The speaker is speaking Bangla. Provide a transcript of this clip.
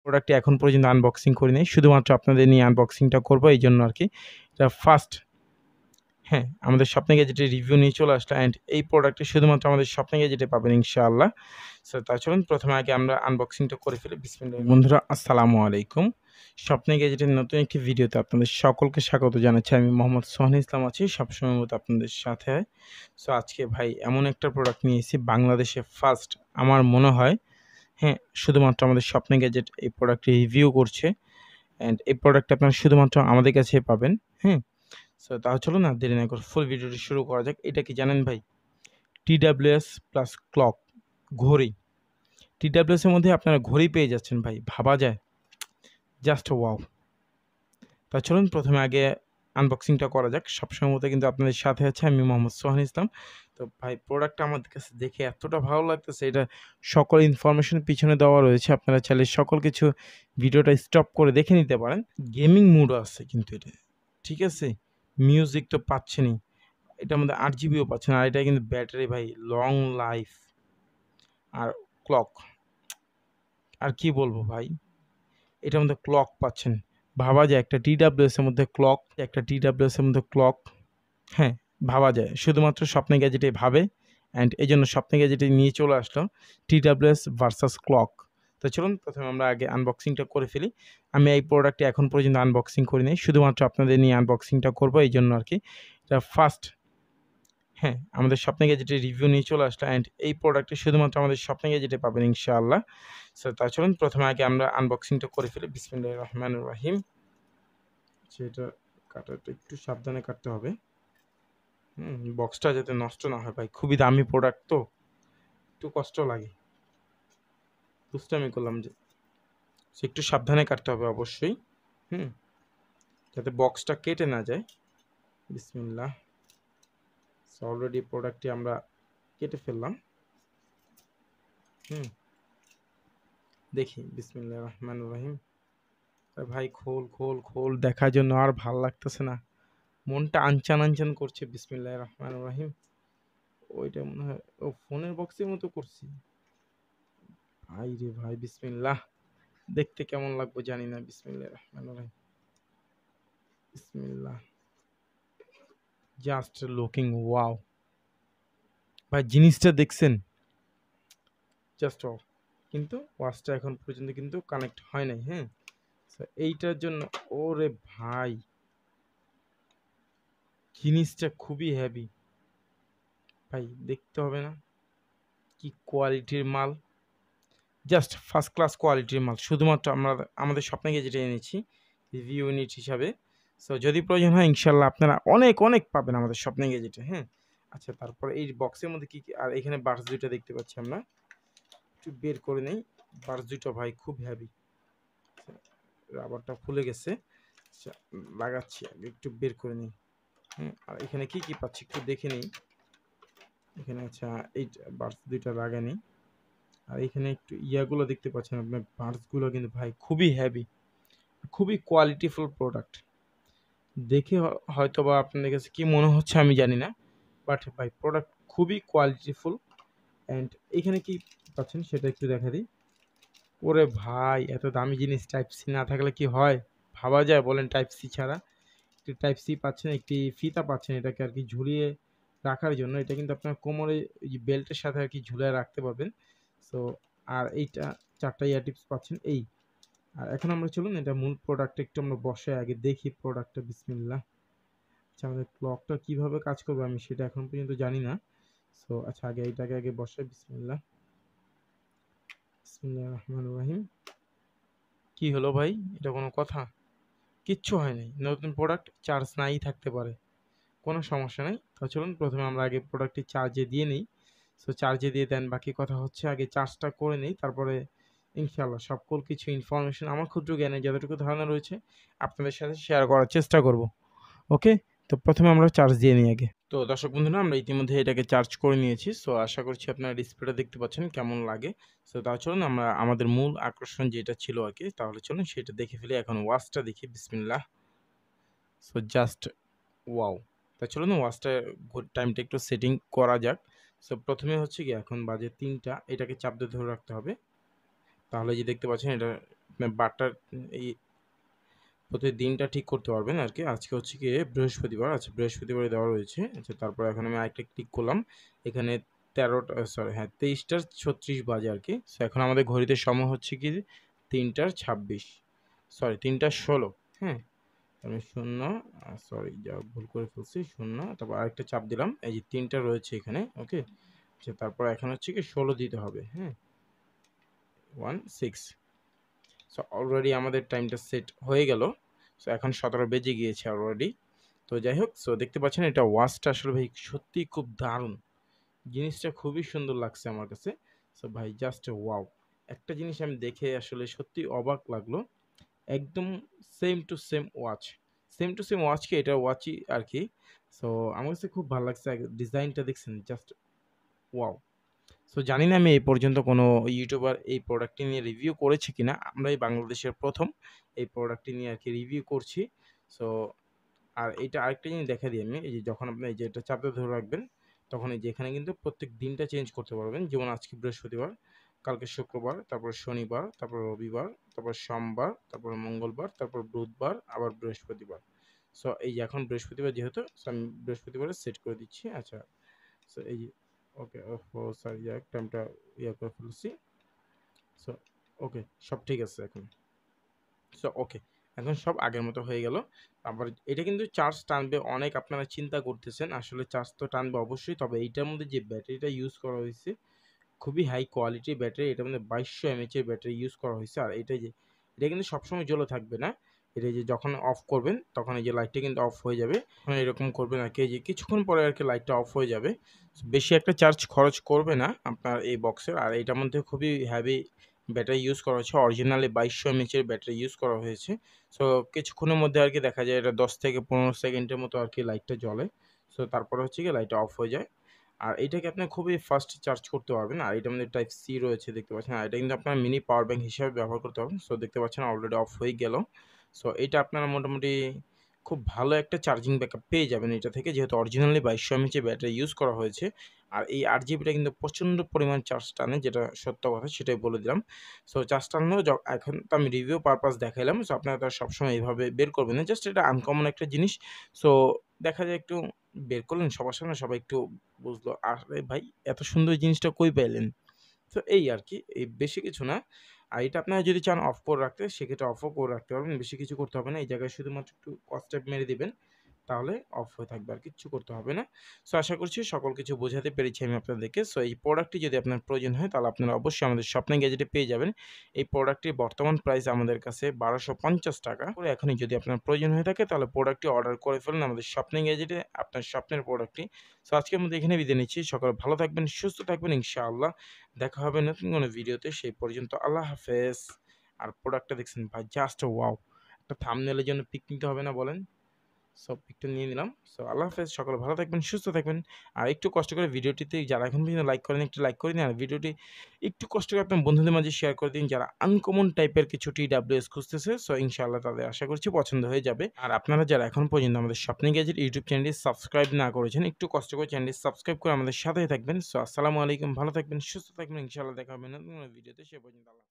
প্রোডাক্টটি এখন পর্যন্ত আনবক্সিং করি নাই, শুধুমাত্র আপনাদের নিয়ে আনবক্সিংটা করবো এই জন্য আর কি। এটা ফার্স্ট হ্যাঁ, আমাদের স্বপ্নে গ্যাজেটের রিভিউ নিয়ে চলে আসলো অ্যান্ড এই প্রোডাক্টটি শুধুমাত্র আমাদের স্বপ্নে গ্যাজেটে পাবেন ইনশাআল্লাহ। সো তা চলুন প্রথমে আগে আমরা আনবক্সিংটা করে ফেলি। বিসমিল্লাহ। বন্ধুরা আসসালামু আলাইকুম, স্বপ্নে গ্যাজেটের নতুন একটি ভিডিওতে আপনাদের সকলকে স্বাগত জানাচ্ছি। আমি মোহাম্মদ সোহান ইসলাম আছি সবসময় মতো আপনাদের সাথে। সো আজকে ভাই এমন একটা প্রোডাক্ট নিয়ে এসেছি বাংলাদেশে ফার্স্ট আমার মনে হয়, হ্যাঁ, শুধুমাত্র আমাদের স্বপ্নে গ্যাজেট এই প্রোডাক্টটি রিভিউ করছে অ্যান্ড এই প্রোডাক্টটা আপনারা শুধুমাত্র আমাদের কাছে পাবেন। হ্যাঁ, সো তাহলে চলুন না দেরি না করে ফুল ভিডিওটি শুরু করা যাক। এটা কি জানেন ভাই? TWS প্লাস ক্লক, ঘড়ি। TWS এর মধ্যে আপনারা ঘড়ি পেয়ে যাচ্ছেন ভাই, ভাবা যায়? Just wow! তা চলুন প্রথমে আগে আনবক্সিংটা করা যাক। সবসময় মতো কিন্তু আপনাদের সাথে আছে আমি মোহাম্মদ সোহান ইসলাম। তো ভাই প্রোডাক্টটা আমাদের কাছে দেখে এতটা ভালো লাগতেছে, এটা সকল ইনফরমেশন পিছনে দেওয়া রয়েছে। আপনারা চাইলে সকল কিছু ভিডিওটা স্টপ করে দেখে নিতে পারেন। গেমিং মোডও আছে কিন্তু এটা, ঠিক আছে? মিউজিক তো পাচ্ছেনই, এটার মধ্যে 8 জিবিও পাচ্ছেন। আর এটা কিন্তু ব্যাটারি ভাই লং লাইফ আর ক্লক। আর কি বলবো ভাই, এটার মধ্যে ক্লক পাচ্ছেন। ভাবা যায় একটা TWS এর মধ্যে ক্লক, একটা TWS এর মধ্যে ক্লক। হ্যাঁ, ভাবা যায় শুধুমাত্র স্বপ্নে গ্যাজেটে ভাবে অ্যান্ড এই জন্য স্বপ্নে গ্যাজেটে নিয়ে চলে আসলো TWS ভার্সাস ক্লক। তো চলুন প্রথমে আমরা আগে আনবক্সিংটা করে ফেলি। আমি এই প্রোডাক্টটি এখন পর্যন্ত আনবক্সিং করি নাই, শুধুমাত্র আপনাদের নিয়ে আনবক্সিংটা করবো এই জন্য আর কি। এটা ফার্স্ট হ্যাঁ, আমাদের স্বপ্নে গ্যাজেটের রিভিউ নিয়ে চলে আসলো অ্যান্ড এই প্রোডাক্টটি শুধুমাত্র আমাদের স্বপ্নে গ্যাজেটে পাবেন ইনশাআল্লাহ। সো তা চলুন প্রথমে আগে আমরা আনবক্সিংটা করে ফেলি। বিসমিল্লাহির রহমানির রহিম। সেটা কাটাটা একটু সাবধানে কাটতে হবে। বক্সটা যাতে নষ্ট না হয় ভাই, খুবই দামি প্রোডাক্ট তো একটু কষ্ট লাগে। দুষ্টামি করলাম যে একটু সাবধানে কাটতে হবে অবশ্যই, যাতে বক্সটা কেটে না যায়। বিসমিল্লাহ। অলরেডি প্রোডাক্টটি আমরা কেটে ফেললাম। দেখি বিসমিল্লাহির রহমানির রহিম। ভাই খোল খোল খোল, দেখার জন্য আর ভাল লাগতেছে না, মনটা আনচান আনচান করছে। বিসমিল্লাহির রহমানির রহিম। ওইটা মনে হয় ও ফোনের বক্সের মতো করছি ভাই রে ভাই। বিসমিল্লাহ, দেখতে কেমন লাগবে জানি না। বিসমিল্লাহির রহমানির রহিম। বিসমিল্লাহ। জাস্ট লুকিং ওয়াও ভাই, জিনিসটা দেখছেন? Just wow. কিন্তু ওয়াচটা এখন পর্যন্ত কিন্তু কানেক্ট হয় নাই। হ্যাঁ, এইটার জন্য ওরে ভাই জিনিসটা খুবই হেভি ভাই, দেখতে হবে না কি কোয়ালিটির মাল? জাস্ট ফার্স্ট ক্লাস কোয়ালিটির মাল। শুধুমাত্র আমরা আমাদের স্বপ্নে গ্যাজেটে এনেছি রিভিউ ইউনিট হিসাবে। সো যদি প্রয়োজন হয় ইনশাল্লাহ আপনারা অনেক অনেক পাবেন আমাদের স্বপ্নে গ্যাজেটে। হ্যাঁ, আচ্ছা, তারপরে এই বক্সের মধ্যে কি কি? আর এখানে বার্স দুইটা দেখতে পাচ্ছি আমরা, একটু বের করে নেই। বার্স দুইটা ভাই খুব হেভি, রাবারটা খুলে গেছে। আচ্ছা, লাগাচ্ছি আগে একটু বের করে নিই। আর এখানে কি কি পাচ্ছি একটু দেখে নিই। এখানে আচ্ছা এই বার্স দুইটা লাগানি। আর এখানে একটু ইয়াগুলো দেখতে পাচ্ছেন আপনার, বার্সগুলো কিন্তু ভাই খুবই হেভি, খুবই কোয়ালিটিফুল প্রোডাক্ট। দেখে হয়তো বা আপনাদের কাছে কি মনে হচ্ছে আমি জানি না, বাট ভাই প্রোডাক্ট খুবই কোয়ালিটিফুল। অ্যান্ড এখানে কি পাচ্ছেন সেটা একটু দেখা দিই। ওরে ভাই এত দামি জিনিস টাইপ সি না থাকলে কি হয়, ভাবা যায় বলেন? টাইপ সি ছাড়া একটি টাইপ সি পাচ্ছেন, একটি ফিতা পাচ্ছেন এটাকে আর কি ঝুলিয়ে রাখার জন্য। এটা কিন্তু আপনার কোমরে বেল্টের সাথে আর কি ঝুলিয়ে রাখতে পারবেন। সো আর এইটা 4টা ইয়ার টিপস পাচ্ছেন এই। আর এখন আমরা চলুন এটা মূল প্রোডাক্টটা একটু আমরা বসে আগে দেখি প্রোডাক্টটা। বিসমিল্লাহ। আচ্ছা, আমাদের ক্লকটা কিভাবে কাজ করবে আমি সেটা এখন পর্যন্ত জানি না। সো আচ্ছা আগে এইটাকে আগে বসে। বিসমিল্লাহ। বিসমিল্লাহির রহমানির রহিম। কি হলো ভাই, এটা কোনো কথা? কিচ্ছু হয় নাই, নতুন প্রোডাক্ট, চার্জ নাই থাকতে পারে, কোনো সমস্যা নেই। তো চলুন প্রথমে আমরা আগে প্রোডাক্টটি চার্জে দিয়ে নিই। সো চার্জে দিয়ে দেন বাকি কথা হচ্ছে, আগে চার্জটা করে নিই, তারপরে ইনশাআল্লাহ সকল কিছু ইনফরমেশন আমার ক্ষুদ্র জ্ঞানে যতটুকু ধারণা রয়েছে আপনাদের সাথে শেয়ার করার চেষ্টা করব। ওকে, তো প্রথমে আমরা চার্জ দিয়ে নিই আগে। তো দর্শক বন্ধুরা আমরা ইতিমধ্যে এটাকে চার্জ করে নিয়েছি। সো আশা করছি আপনারা ডিসপ্লেটা দেখতে পাচ্ছেন কেমন লাগে। সো তা চলুন আমরা আমাদের মূল আকর্ষণ যেটা ছিল আর কি, তাহলে চলুন সেটা দেখে ফেলি। এখন ওয়াচটা দেখি। বিসমিল্লাহ। So just wow. তা চলুন ওয়াচটা টাইমটা একটু সেটিং করা যাক। সো প্রথমে হচ্ছে কি এখন বাজে 3টা, এটাকে চাপ দিয়ে ধরে রাখতে হবে, তাহলে যে দেখতে পাচ্ছেন এটা আপনার বারটার এই প্রতিদিনটা ঠিক করতে পারবেন আর কি। আজকে হচ্ছে গিয়ে বৃহস্পতিবার, আচ্ছা বৃহস্পতিবারে দেওয়া রয়েছে। আচ্ছা তারপর এখন আমি আরেকটা ক্লিক করলাম, এখানে 13টা সরি হ্যাঁ 23টা 36 বাজে আর কি। সো এখন আমাদের ঘড়িতে সময় হচ্ছে কি 3টা 26 সরি 3টা 16, হ্যাঁ আমি শূন্য সরি যা ভুল করে ফেলছি শূন্য, তারপর আরেকটা চাপ দিলাম, এই যে 3টা রয়েছে এখানে, ওকে। আচ্ছা তারপর এখন হচ্ছে কি 16 দিতে হবে, হ্যাঁ 16। সো অলরেডি আমাদের টাইমটা সেট হয়ে গেল। সো এখন 17 বেজে গিয়েছে অলরেডি। তো যাই হোক, সো দেখতে পাচ্ছেন এটা ওয়াচটা আসলে ভাই সত্যিই খুব দারুণ। জিনিসটা খুবই সুন্দর লাগছে আমার কাছে। সো ভাই জাস্ট ওয়াও! একটা জিনিস আমি দেখে আসলে সত্যিই অবাক লাগলো। একদম same to same watch. Same to same watch কি এটা ওয়াচই আরকি। সো আমার কাছে খুব ভাল লাগছে। ডিজাইনটা দেখছেন জাস্ট ওয়াও! সো জানি না আমি এই পর্যন্ত কোনো ইউটিউবার এই প্রোডাক্টটি নিয়ে রিভিউ করেছে কিনা। আমরা এই বাংলাদেশের ১ম এই প্রোডাক্টটি নিয়ে আরকি রিভিউ করছি। সো আর এইটা আরেকটা জিনিস দেখাই দিই আমি। এই যে যখন আপনি এই যে এটা চাপে ধরে রাখবেন, তখন এই যে এখানে কিন্তু প্রত্যেক দিনটা চেঞ্জ করতে পারবেন। যেমন আজকে বৃহস্পতিবার, কালকে শুক্রবার, তারপর শনিবার, তারপর রবিবার, তারপর সোমবার, তারপর মঙ্গলবার, তারপর বুধবার, আবার বৃহস্পতিবার। সো এই যে এখন বৃহস্পতিবার যেহেতু, সো আমি বৃহস্পতিবারে সেট করে দিচ্ছি। আচ্ছা, সো এই যে ওকে, ওহহো! সরি যাক টাইমটা করে ফেলছি। সো ওকে, সব ঠিক আছে এখন। সো ওকে, এখন সব আগের মতো হয়ে গেল। আবার এটা কিন্তু চার্জ টানবে অনেক, আপনারা চিন্তা করতেছেন। আসলে চার্জ তো টানবে অবশ্যই। তবে এইটার মধ্যে যে ব্যাটারিটা ইউজ করা হয়েছে, খুবই হাই কোয়ালিটির ব্যাটারি। এটার মধ্যে 2200 এমএইচ এর ব্যাটারি ইউজ করা হয়েছে। আর এটা কিন্তু সবসময় জ্বলে থাকবে না। এটা যে যখন অফ করবেন, তখন এই যে লাইটটা কিন্তু অফ হয়ে যাবে। তখন এরকম করবেন আরকি, এই যে কিছুক্ষণ পরে আরকি লাইটটা অফ হয়ে যাবে। বেশি একটা চার্জ খরচ করবে না আপনার এই বক্সের। আর এটার মধ্যে খুবই হেভি ব্যাটারি ইউজ করা হয়েছে। অরিজিনালি 2200 এমএইচ এর ব্যাটারি ইউজ করা হয়েছে। সো কিছুক্ষণের মধ্যে আরকি দেখা যায় এটা 10 থেকে 15 সেকেন্ডের মতো আরকি লাইটটা জ্বলে। সো তারপরে হচ্ছে গিয়ে লাইটটা অফ হয়ে যায়। আর এটাকে আপনি খুবই ফাস্ট চার্জ করতে পারবেন। আর এটার মধ্যে টাইপ সি রয়েছে দেখতে পাচ্ছেন। আর এটা কিন্তু আপনার মিনি পাওয়ার ব্যাংক হিসেবে ব্যবহার করতে পারবেন। সো দেখতে পাচ্ছেন অলরেডি অফ হয়ে গেল। সো এটা আপনারা মোটামুটি খুব ভালো একটা চার্জিং ব্যাকআপ পেয়ে যাবেন এটা থেকে, যেহেতু অরিজিনালি 2200 এমএইচ ব্যাটারি ইউজ করা হয়েছে। আর এই 8 জিবিটা কিন্তু প্রচণ্ড পরিমাণ চার্জ টানে, যেটা সত্য কথা সেটাই বলে দিলাম। সো চার্জ টানলেও এখন তো আমি রিভিউ পারপাস দেখাইলাম। সো আপনারা তো আর সবসময় এভাবে বের করবেন না। জাস্ট এটা আনকমন একটা জিনিস। সো দেখা যায় একটু বের করলেন সবার সামনে, সবাই একটু বুঝলো, আরে ভাই এত সুন্দর জিনিসটা কই পাইলেন? তো এই আরকি, এই বেশি কিছু না। আর এটা আপনারা যদি চান অফ করে রাখতে, সেক্ষেত্রে অফও করে রাখতে পারবেন। বেশি কিছু করতে হবে না। এই জায়গায় শুধুমাত্র একটু কস টেপ মেরে দিবেন। তাহলে অফ হয়ে থাকবে, আর কিচ্ছু করতে হবে না। সো আশা করছি সকল কিছু বোঝাতে পেরেছি আমি আপনাদেরকে। সো এই প্রোডাক্টটি যদি আপনার প্রয়োজন হয়, তাহলে আপনারা অবশ্যই আমাদের স্বপ্নে গ্যাজেটে পেয়ে যাবেন। এই প্রোডাক্টটির বর্তমান প্রাইস আমাদের কাছে ৳১২৫০ করে। এখনই যদি আপনার প্রয়োজন হয়ে থাকে, তাহলে প্রোডাক্টটি অর্ডার করে ফেলুন আমাদের স্বপ্নে গ্যাজেটে, আপনার স্বপ্নের প্রোডাক্টটি। সো আজকের মতো এখানে বিদায় নিচ্ছি। সকলে ভালো থাকবেন, সুস্থ থাকবেন ইনশাআল্লাহ। দেখা হবে নতুন কোনো ভিডিওতে। সেই পর্যন্ত আল্লাহ হাফেজ। আর প্রোডাক্টটা দেখছেন ভাই জাস্ট ওয়াও! একটা থাম্বনেইলের জন্য পিক নিতে হবে না বলেন? সো পিকটা নিয়ে নিলাম। সো আল্লাহ হাফেজ। সকলে ভালো থাকবেন, সুস্থ থাকবেন। আর একটু কষ্ট করে ভিডিওটিতে যারা এখন পর্যন্ত লাইক করেনি, একটু লাইক করে দিন। আর ভিডিওটি একটু কষ্ট করে আপনার বন্ধুদের মাঝে শেয়ার করে দিন, যারা আনকমন টাইপের কিছু TWS খুঁজতেছে। সো ইনশাআল্লাহ তাদের আশা করছি পছন্দ হয়ে যাবে। আর আপনারা যারা এখন পর্যন্ত আমাদের স্বপ্নে গ্যাজেট ইউটিউব চ্যানেলটি সাবস্ক্রাইব না করেছেন, একটু কষ্ট করে চ্যানেলটি সাবস্ক্রাইব করে আমাদের সাথেই থাকবেন। সো আসসালামু আলাইকুম। ভালো থাকবেন, সুস্থ থাকবেন। ইনশাআল্লাহ দেখা হবে নতুন কোনো ভিডিওতে। সে পর্যন্ত আল্লাহ